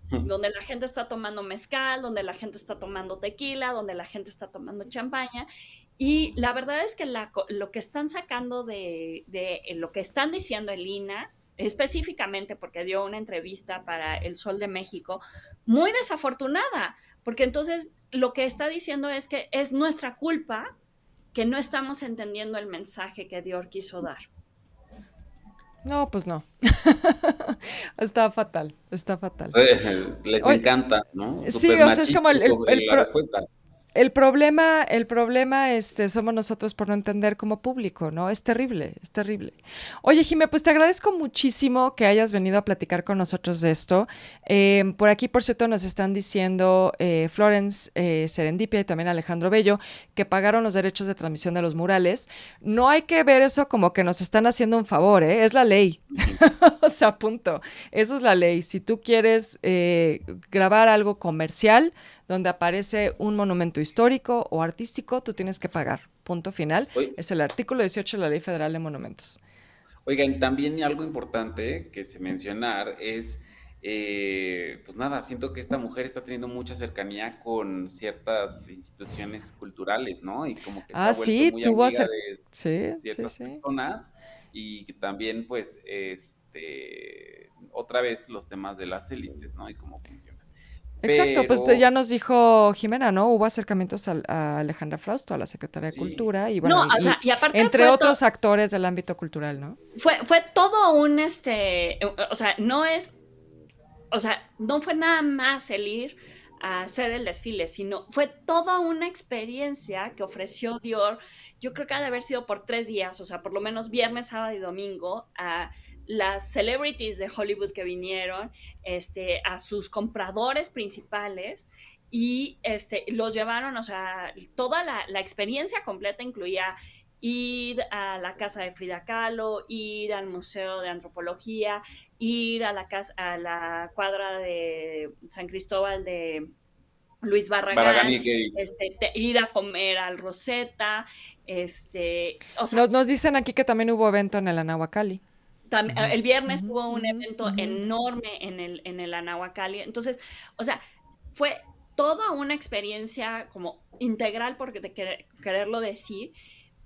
Speaker 4: donde la gente está tomando mezcal, donde la gente está tomando tequila, donde la gente está tomando champaña. Y la verdad es que lo que están sacando de lo que están diciendo el INA, específicamente porque dio una entrevista para El Sol de México, muy desafortunada, porque entonces lo que está diciendo es que es nuestra culpa que no estamos entendiendo el mensaje que Dior quiso dar.
Speaker 1: No, pues no. Está fatal, está fatal.
Speaker 3: Les
Speaker 1: Oye,
Speaker 3: encanta, ¿no?
Speaker 1: sí,
Speaker 3: Súper
Speaker 1: o sea, es como
Speaker 3: machista la respuesta.
Speaker 1: el problema, somos nosotros por no entender como público, ¿no? Es terrible, es terrible. Oye, Jimé, pues te agradezco muchísimo que hayas venido a platicar con nosotros de esto. Por aquí, por cierto, nos están diciendo Florence Serendipia y también Alejandro Bello que pagaron los derechos de transmisión de los murales. No hay que ver eso como que nos están haciendo un favor, ¿eh? Es la ley. O sea, punto. Eso es la ley. Si tú quieres grabar algo comercial donde aparece un monumento histórico o artístico, tú tienes que pagar. Punto final.
Speaker 3: Oye,
Speaker 1: Es el artículo 18 de la Ley Federal de Monumentos.
Speaker 3: Oigan, también algo importante que se mencionar es Pues nada, siento que esta mujer está teniendo mucha cercanía con ciertas instituciones culturales, ¿no? Y como que se ha
Speaker 1: Ah,
Speaker 3: vuelto
Speaker 1: sí,
Speaker 3: muy amiga de
Speaker 1: Sí, sí,
Speaker 3: ciertas
Speaker 1: sí.
Speaker 3: personas y que también, pues, otra vez los temas de las élites, ¿no? Y cómo funcionan.
Speaker 1: Exacto, pues
Speaker 3: Pero
Speaker 1: ya nos dijo Jimena, ¿no? Hubo acercamientos a Alejandra Frausto, a la Secretaria de
Speaker 3: sí,
Speaker 1: Cultura, y
Speaker 4: No,
Speaker 1: bueno,
Speaker 4: o sea, y aparte
Speaker 1: entre otros actores del ámbito cultural, ¿no?
Speaker 4: fue todo un, o sea, no es, o sea, no fue nada más el ir a hacer el desfile, sino fue toda una experiencia que ofreció Dior. Yo creo que ha de haber sido por 3 días, o sea, por lo menos viernes, sábado y domingo, a las celebrities de Hollywood que vinieron, a sus compradores principales y los llevaron, o sea, toda la experiencia completa incluía ir a la casa de Frida Kahlo, ir al Museo de Antropología, ir a la casa, a la cuadra de San Cristóbal de Luis
Speaker 3: Barragán
Speaker 4: Barragán,
Speaker 3: y Gay.
Speaker 4: ir a comer al Rosetta, o sea,
Speaker 1: Nos dicen aquí que también hubo evento en el Anahuacalli.
Speaker 4: el viernes
Speaker 1: Ujú,
Speaker 4: hubo un
Speaker 1: ujú,
Speaker 4: evento
Speaker 1: ujú.
Speaker 4: enorme en el Anahuacalli. Entonces, o sea, fue toda una experiencia como integral, porque de quererlo decir,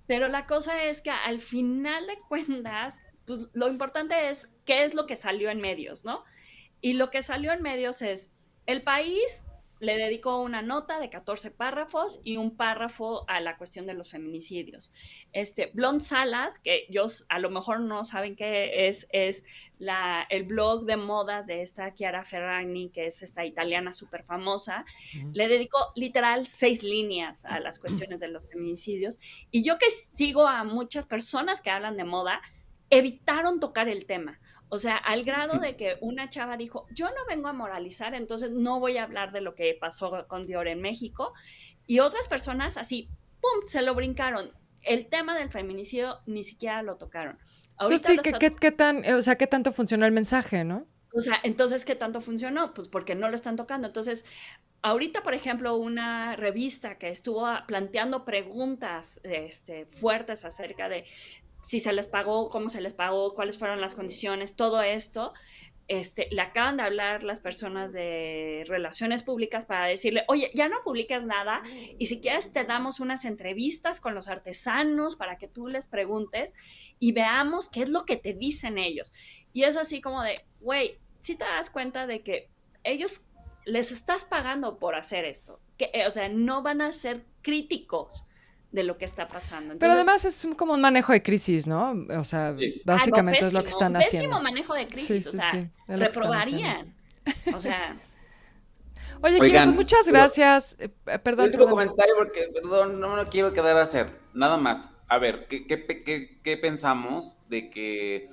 Speaker 4: pero la cosa es que al final de cuentas, pues, lo importante es qué es lo que salió en medios, ¿no? Y lo que salió en medios es, el país le dedicó una nota de 14 párrafos y un párrafo a la cuestión de los feminicidios. Blonde Salad, que ellos a lo mejor no saben qué es el blog de modas de esta Chiara Ferragni, que es esta italiana súper famosa, le dedicó literal 6 líneas a las cuestiones de los feminicidios. Y yo que sigo a muchas personas que hablan de moda, evitaron tocar el tema. O sea, al grado de que una chava dijo, yo no vengo a moralizar, entonces no voy a hablar de lo que pasó con Dior en México. Y otras personas así, ¡pum!, se lo brincaron. El tema del feminicidio ni siquiera lo tocaron.
Speaker 1: Entonces
Speaker 4: Ahorita
Speaker 1: sí,
Speaker 4: lo está...
Speaker 1: o sea, qué tanto funcionó el mensaje, ¿no?
Speaker 4: O sea, entonces, ¿qué tanto funcionó? Pues porque no lo están tocando. Entonces, ahorita, por ejemplo, una revista que estuvo planteando preguntas fuertes acerca de si se les pagó, cómo se les pagó, cuáles fueron las condiciones, todo esto, le acaban de hablar las personas de relaciones públicas para decirle, oye, ya no publicas nada y si quieres te damos unas entrevistas con los artesanos para que tú les preguntes y veamos qué es lo que te dicen ellos. Y es así como de, güey, si te das cuenta de que ellos les estás pagando por hacer esto, que, o sea, no van a ser críticos de lo que está pasando. Entonces,
Speaker 1: pero además es como un manejo de crisis, ¿no? O sea,
Speaker 3: Sí.
Speaker 1: básicamente
Speaker 4: no,
Speaker 1: es lo que están
Speaker 4: pésimo
Speaker 1: haciendo.
Speaker 4: manejo de crisis,
Speaker 1: Sí,
Speaker 4: o
Speaker 1: sí,
Speaker 4: sea,
Speaker 1: sí, es lo que están haciendo.
Speaker 4: reprobarían. O sea,
Speaker 1: Oye, Jimena, pues
Speaker 3: Oigan,
Speaker 1: muchas
Speaker 3: pero
Speaker 1: gracias.
Speaker 3: el
Speaker 1: Perdón,
Speaker 3: último
Speaker 1: perdón.
Speaker 3: comentario, porque, perdón, no me lo quiero quedar a hacer. Nada más. A ver, ¿qué pensamos de que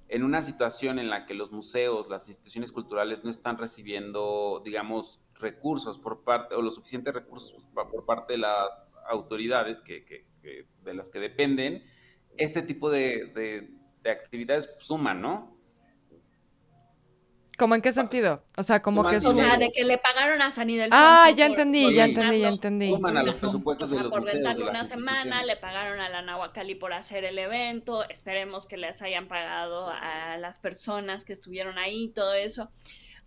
Speaker 3: en una situación en la que los museos, las instituciones culturales no están recibiendo, digamos, recursos por parte, o los suficientes recursos por parte de las autoridades de las que dependen, este tipo de actividades suman, ¿no?
Speaker 1: ¿Cómo en qué sentido? O sea, como que
Speaker 3: Suman
Speaker 4: o sea,
Speaker 3: dinero,
Speaker 4: de que le pagaron a San Ildefonso
Speaker 1: Ah, ya
Speaker 4: por
Speaker 1: entendí, ya
Speaker 3: sí,
Speaker 1: entendí, ya
Speaker 4: rentarlo
Speaker 1: entendí.
Speaker 3: suman a los
Speaker 4: o
Speaker 3: presupuestos de
Speaker 4: sea,
Speaker 3: los
Speaker 4: por
Speaker 3: museos, de
Speaker 4: rentarlo una
Speaker 3: las
Speaker 4: semana, le
Speaker 3: instituciones.
Speaker 4: pagaron a la Nahuacali por hacer el evento, esperemos que les hayan pagado a las personas que estuvieron ahí, todo eso.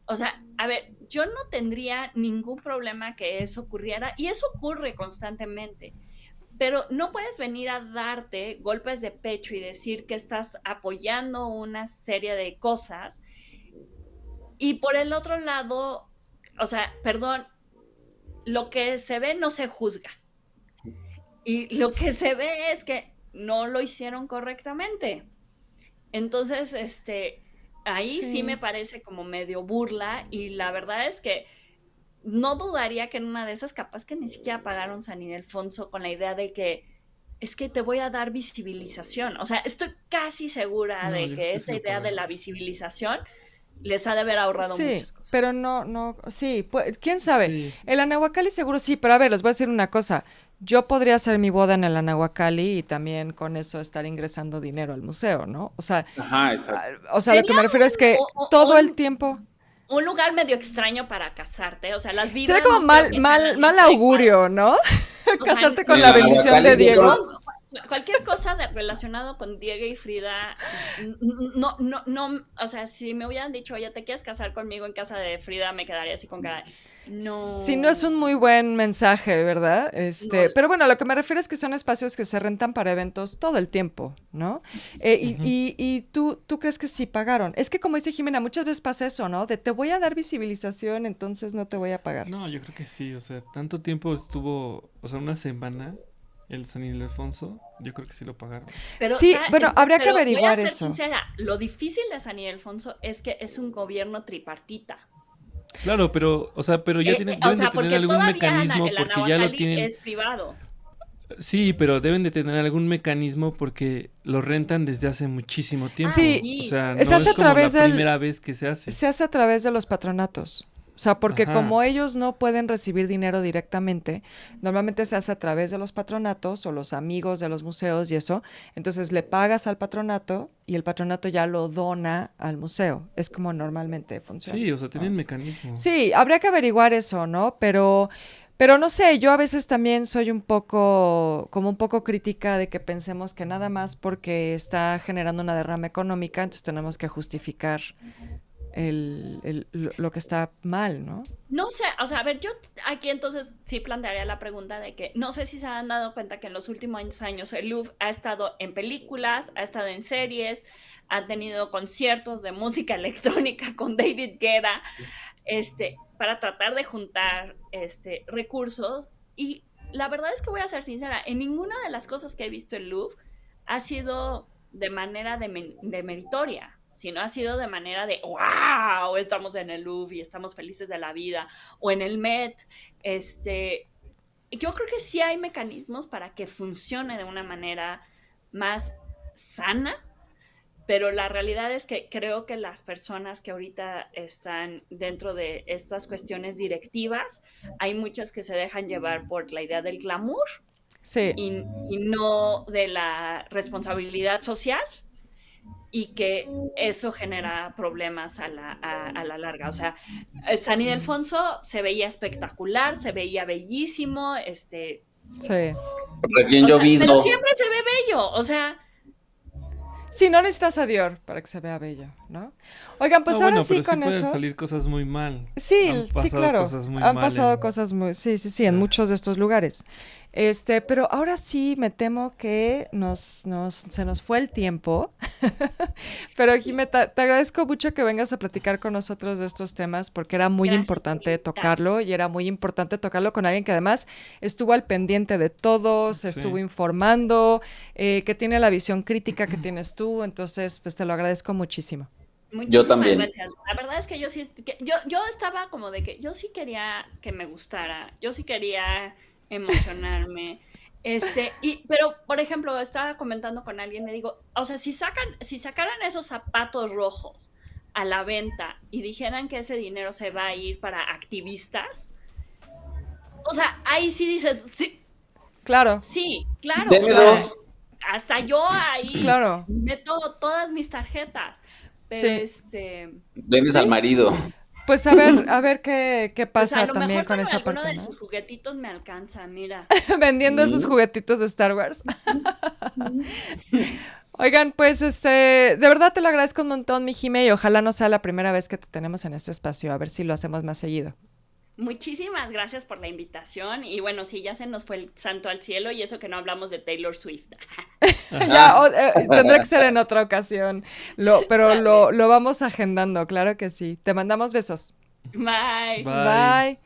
Speaker 4: O sea, a ver, yo no tendría ningún problema que eso ocurriera, y eso ocurre constantemente, pero no puedes venir a darte golpes de pecho y decir que estás apoyando una serie de cosas, y por el otro lado, o sea, perdón, lo que se ve no se juzga. Y lo que se ve es que no lo hicieron correctamente. Entonces, ahí sí me
Speaker 1: Sí.
Speaker 4: parece como medio burla, y la verdad es que no dudaría que en una de esas, capaz que ni siquiera pagaron San Ildefonso con la idea de que es que te voy a dar visibilización. O sea, estoy casi segura
Speaker 2: No,
Speaker 4: de
Speaker 2: yo creo
Speaker 4: que
Speaker 2: que sí
Speaker 4: esta
Speaker 2: lo
Speaker 4: idea de
Speaker 2: pagaron.
Speaker 4: la visibilización les ha de haber ahorrado
Speaker 1: Sí,
Speaker 4: muchas cosas.
Speaker 1: pero no, sí, pues, quién sabe.
Speaker 2: Sí.
Speaker 1: El Anahuacalli seguro sí, pero a ver, les voy a decir una cosa. Yo podría hacer mi boda en el Anahuacalli y también con eso estar ingresando dinero al museo, ¿no? O sea,
Speaker 3: Ajá, exacto.
Speaker 1: lo que me refiero es que todo el tiempo
Speaker 4: Un lugar medio extraño para casarte, o sea, las
Speaker 1: será
Speaker 4: vibras
Speaker 1: como
Speaker 4: no creo que sean las
Speaker 1: mal
Speaker 4: más adecuadas.
Speaker 1: augurio, ¿no?
Speaker 4: O sea,
Speaker 1: Casarte
Speaker 3: En
Speaker 1: con
Speaker 3: el
Speaker 1: la bendición
Speaker 3: Anahuacalli
Speaker 1: de
Speaker 3: yo
Speaker 1: Diego.
Speaker 3: conozco,
Speaker 4: cualquier cosa relacionado con Diego y Frida, no, o sea, si me hubieran dicho, oye, ¿te quieres casar conmigo en casa de Frida? Me quedaría así con cara,
Speaker 1: Sí, no es un muy buen mensaje, ¿verdad?
Speaker 4: no,
Speaker 1: Pero bueno, a lo que me refiero es que son espacios que se rentan para eventos todo el tiempo, ¿no?
Speaker 2: Ujú.
Speaker 1: Y tú crees que sí pagaron. Es que como dice Jimena, muchas veces pasa eso, ¿no? De te voy a dar visibilización, entonces no te voy a pagar.
Speaker 2: No, yo creo que sí, o sea, tanto tiempo estuvo, o sea, una semana el San Ildefonso, yo creo que sí lo pagaron.
Speaker 4: pero,
Speaker 1: Sí, bueno, habría que
Speaker 4: pero voy a
Speaker 1: averiguar
Speaker 4: ser
Speaker 1: eso.
Speaker 4: sincera, lo difícil de San Ildefonso es que es un gobierno tripartita.
Speaker 2: Claro, pero, o sea, pero ya tienen,
Speaker 4: O
Speaker 2: deben de
Speaker 4: sea,
Speaker 2: tener
Speaker 4: porque
Speaker 2: algún
Speaker 4: todavía
Speaker 2: mecanismo
Speaker 4: el
Speaker 2: porque ya lo
Speaker 4: Anahuacalli
Speaker 2: tienen.
Speaker 4: es privado.
Speaker 2: Sí, pero deben de tener algún mecanismo porque lo rentan desde hace muchísimo tiempo.
Speaker 1: Sí,
Speaker 2: O
Speaker 4: Sí,
Speaker 2: sea,
Speaker 1: se
Speaker 2: no
Speaker 1: hace
Speaker 2: es
Speaker 1: a
Speaker 2: como la
Speaker 1: través del,
Speaker 2: primera vez que se hace.
Speaker 1: se hace a través de los patronatos. O sea, porque
Speaker 2: Ajá.
Speaker 1: como ellos no pueden recibir dinero directamente, normalmente se hace a través de los patronatos o los amigos de los museos y eso. Entonces le pagas al patronato y el patronato ya lo dona al museo. Es como normalmente funciona,
Speaker 2: Sí, o sea,
Speaker 1: ¿no?
Speaker 2: tienen mecanismo.
Speaker 1: Sí, habría que averiguar eso, ¿no? Pero no sé, yo a veces también soy un poco, como un poco crítica de que pensemos que nada más porque está generando una derrama económica, entonces tenemos que justificar lo que está mal, ¿no?
Speaker 4: no sé, o sea, a ver, yo aquí entonces sí plantearía la pregunta de que no sé si se han dado cuenta que en los últimos años el Louvre ha estado en películas, ha estado en series, ha tenido conciertos de música electrónica con David Guetta, para tratar de juntar recursos. Y la verdad es que voy a ser sincera, en ninguna de las cosas que he visto en Louvre ha sido de manera de meritoria, sino ha sido de manera de wow, estamos en el Louvre y estamos felices de la vida, o en el Met. Yo creo que sí hay mecanismos para que funcione de una manera más sana, pero la realidad es que creo que las personas que ahorita están dentro de estas cuestiones directivas, hay muchas que se dejan llevar por la idea del glamour
Speaker 1: Sí,
Speaker 4: y no de la responsabilidad social, y que eso genera problemas a la larga. O sea, San Ildefonso se veía espectacular, se veía bellísimo,
Speaker 1: sí.
Speaker 3: Recién
Speaker 4: o sea, pero
Speaker 3: llovido.
Speaker 4: siempre se ve bello, o sea,
Speaker 1: Sí, no necesitas a Dior para que se vea bello, ¿no? Oigan,
Speaker 2: No,
Speaker 1: pues ahora
Speaker 2: bueno,
Speaker 1: sí
Speaker 2: pero sí
Speaker 1: con
Speaker 2: pueden
Speaker 1: eso.
Speaker 2: salir cosas muy mal. Han
Speaker 1: Sí, sí,
Speaker 2: pasado
Speaker 1: claro.
Speaker 2: cosas muy
Speaker 1: Han
Speaker 2: mal
Speaker 1: pasado
Speaker 2: en...
Speaker 1: cosas muy, sí, sí,
Speaker 2: O
Speaker 1: sí, en
Speaker 2: sea,
Speaker 1: muchos de estos lugares. Pero ahora sí me temo que se nos fue el tiempo. Pero Jimé, te agradezco mucho que vengas a platicar con nosotros de estos temas porque era muy
Speaker 4: gracias por
Speaker 1: importante
Speaker 4: invitarme.
Speaker 1: tocarlo y era muy importante tocarlo con alguien que además estuvo al pendiente de todos, estuvo
Speaker 2: sí.
Speaker 1: informando, que tiene la visión crítica que tienes tú. Entonces, pues te lo agradezco muchísimo.
Speaker 3: Yo
Speaker 4: Muchísimas
Speaker 3: también.
Speaker 4: gracias. La verdad es que yo sí, yo estaba como de que yo sí quería que me gustara, yo sí quería emocionarme. Pero, por ejemplo, estaba comentando con alguien, le digo, o sea, si sacaran esos zapatos rojos a la venta y dijeran que ese dinero se va a ir para activistas, o sea, ahí sí dices, sí,
Speaker 1: Claro,
Speaker 4: sí, claro, o
Speaker 3: Deme
Speaker 4: sea,
Speaker 1: claro,
Speaker 3: dos.
Speaker 4: hasta yo ahí
Speaker 1: claro.
Speaker 4: meto todas mis tarjetas, pero
Speaker 1: Sí.
Speaker 3: Demes al
Speaker 1: Sí,
Speaker 3: marido.
Speaker 1: pues a ver qué
Speaker 4: pues a
Speaker 1: pasa
Speaker 4: lo
Speaker 1: también
Speaker 4: mejor
Speaker 1: con
Speaker 4: con
Speaker 1: esa
Speaker 4: alguno
Speaker 1: parte,
Speaker 4: de
Speaker 1: ¿no?
Speaker 4: sus juguetitos me alcanza, mira.
Speaker 1: Vendiendo esos
Speaker 3: Mm.
Speaker 1: juguetitos de Star Wars.
Speaker 4: Ujú.
Speaker 1: Oigan, pues de verdad te lo agradezco un montón, mi Jime, y ojalá no sea la primera vez que te tenemos en este espacio, a ver si lo hacemos más seguido.
Speaker 4: Muchísimas gracias por la invitación y bueno, sí, ya se nos fue el santo al cielo y eso que no hablamos de Taylor Swift.
Speaker 1: Ya,
Speaker 3: Ah.
Speaker 1: tendrá que ser en otra ocasión, pero
Speaker 4: Sale.
Speaker 1: lo vamos agendando, claro que sí. Te mandamos besos.
Speaker 4: Bye.
Speaker 2: Bye.
Speaker 1: Bye.